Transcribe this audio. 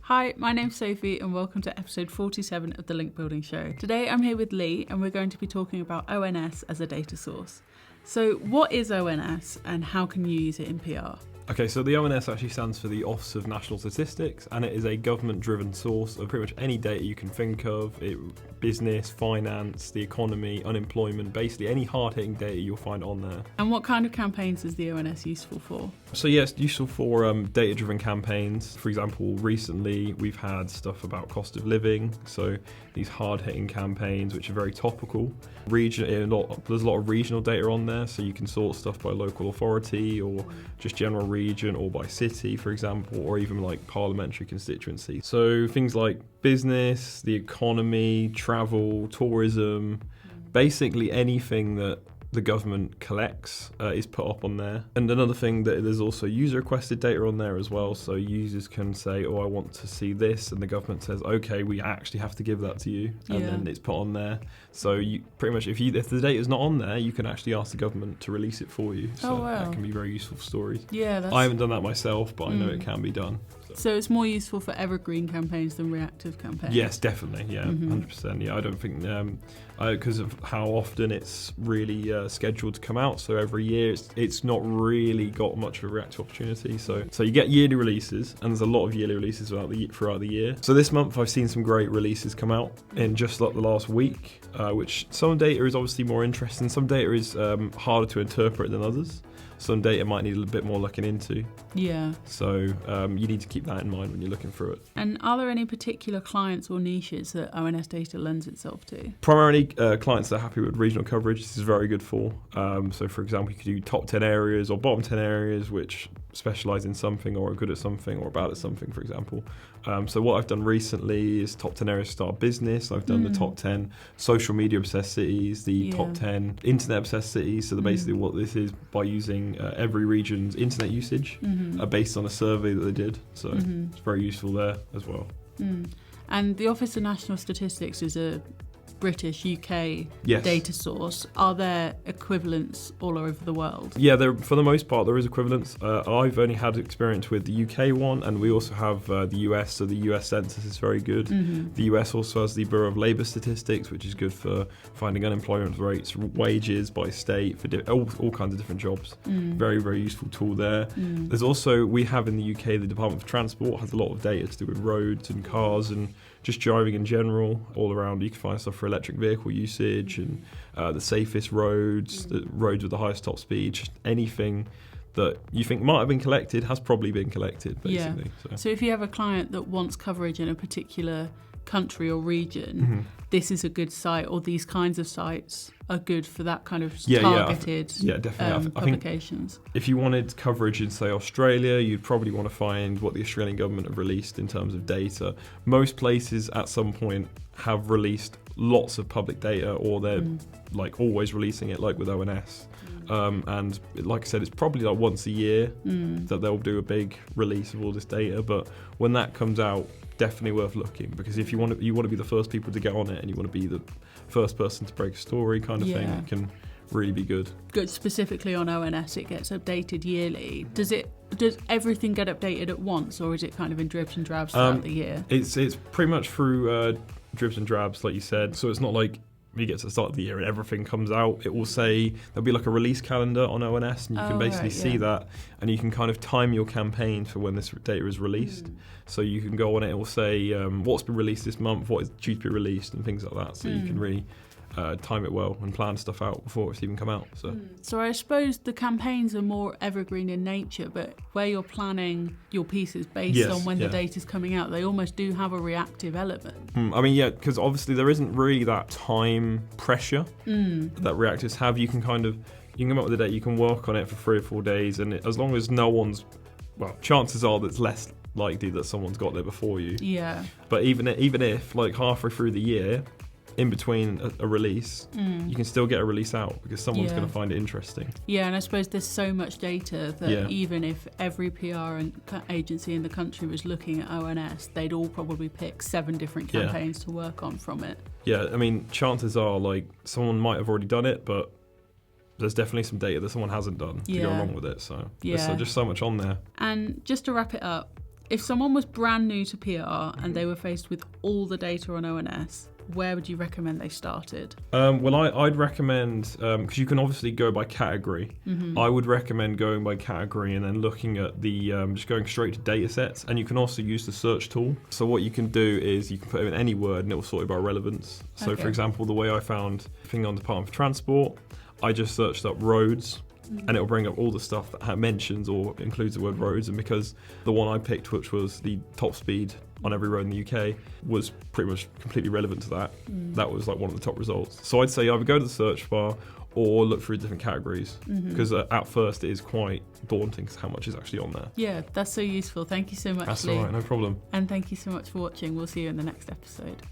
Hi, my name's Sophie and welcome to episode 47 of the Link Building Show. Today I'm here with Lee and we're going to be talking about ONS as a data source. So what is ONS and how can you use it in PR? Okay, so the ONS actually stands for the Office of National Statistics, and it is a government-driven source of pretty much any data you can think of. Business, finance, the economy, unemployment, basically any hard-hitting data you'll find on there. And what kind of campaigns is the ONS useful for? So yeah, it's useful for data-driven campaigns. For example, recently we've had stuff about cost of living, so these hard-hitting campaigns which are very topical. There's a lot of regional data on there, so you can sort stuff by local authority or just general region or by city, for example, or even like parliamentary constituency. So things like business, the economy, travel, tourism, basically anything that the government collects is put up on there. And another thing, that there's also user requested data on there as well, so users can say, I want to see this, and the government says, okay, we actually have to give that to you, and then it's put on there. So you pretty much, if the data is not on there, you can actually ask the government to release it for you. So that can be very useful for stories. I haven't done that myself, but I know it can be done. So it's more useful for evergreen campaigns than reactive campaigns? Yes, definitely, 100%. I don't think, because of how often it's really scheduled to come out, so every year it's not really got much of a reactive opportunity. So you get yearly releases, and there's a lot of yearly releases throughout the year. So this month I've seen some great releases come out in just like the last week, which some data is obviously more interesting, some data is harder to interpret than others. Some data might need a little bit more looking into. Yeah. So you need to keep that in mind when you're looking through it. And are there any particular clients or niches that ONS data lends itself to? Primarily clients that are happy with regional coverage, this is very good for. So for example, you could do top 10 areas or bottom 10 areas which specialise in something or are good at something or about at something, for example. So what I've done recently is top 10 areas to start business. I've done the top 10 social media obsessed cities, the top 10 internet obsessed cities. So basically what this is by using every region's internet usage based on a survey that they did. So it's very useful there as well. And the Office of National Statistics is a British, UK data source. Are there equivalents all over the world? Yeah, for the most part there is equivalents. I've only had experience with the UK one, and we also have the US, so the US Census is very good. The US also has the Bureau of Labour Statistics, which is good for finding unemployment rates, wages by state, for all kinds of different jobs. Very, very useful tool there. There's also, we have in the UK, the Department for Transport has a lot of data to do with roads and cars and just driving in general, all around. You can find stuff for electric vehicle usage and the safest roads, the roads with the highest top speed, just anything that you think might have been collected has probably been collected, basically. So if you have a client that wants coverage in a particular country or region, this is a good site, or these kinds of sites are good for that kind of targeted publications. I think if you wanted coverage in, say, Australia, you'd probably want to find what the Australian government have released in terms of data. Most places at some point have released lots of public data, or they're like always releasing it, like with ONS. And like I said, it's probably like once a year that they'll do a big release of all this data. But when that comes out, definitely worth looking, because if you want to be the first people to get on it, and you want to be the first person to break a story kind of thing, it can really be good. Good. Specifically on ONS, it gets updated yearly. Does everything get updated at once, or is it kind of in dribs and drabs throughout the year? It's pretty much through dribs and drabs, like you said. So it's not like you get to the start of the year and everything comes out. It will say, there'll be like a release calendar on ONS, and you can basically see that, and you can kind of time your campaign for when this data is released. So you can go on it, it will say what's been released this month, what is due to be released, and things like that. So you can really time it well and plan stuff out before it's even come out. So I suppose the campaigns are more evergreen in nature, but where you're planning your pieces based on when the data's coming out, they almost do have a reactive element. I mean, because obviously there isn't really that time pressure that reactives have. You can come up with a date, you can work on it for 3 or 4 days, and as long as chances are that's less likely that someone's got there before you. Yeah. But even if like halfway through the year, in between a release, you can still get a release out, because someone's going to find it interesting. Yeah, and I suppose there's so much data that even if every PR and agency in the country was looking at ONS, they'd all probably pick 7 different campaigns to work on from it. Yeah, I mean, chances are like someone might have already done it, but there's definitely some data that someone hasn't done to go along with it. So there's just so much on there. And just to wrap it up, If someone was brand new to PR and they were faced with all the data on ONS, where would you recommend they started? Well, I'd recommend, because you can obviously go by category, I would recommend going by category and then looking at the, just going straight to data sets. And you can also use the search tool. So what you can do is you can put in any word and it will sort it by relevance. So for example, the way I found thing on Department for Transport, I just searched up roads. And it'll bring up all the stuff that mentions or includes the word roads. And because the one I picked, which was the top speed on every road in the UK, was pretty much completely relevant to that, that was like one of the top results. So I'd say either go to the search bar or look through different categories, because at first it is quite daunting how much is actually on there. Yeah, that's so useful. Thank you so much, That's Lee. all right, no problem. And thank you so much for watching. We'll see you in the next episode.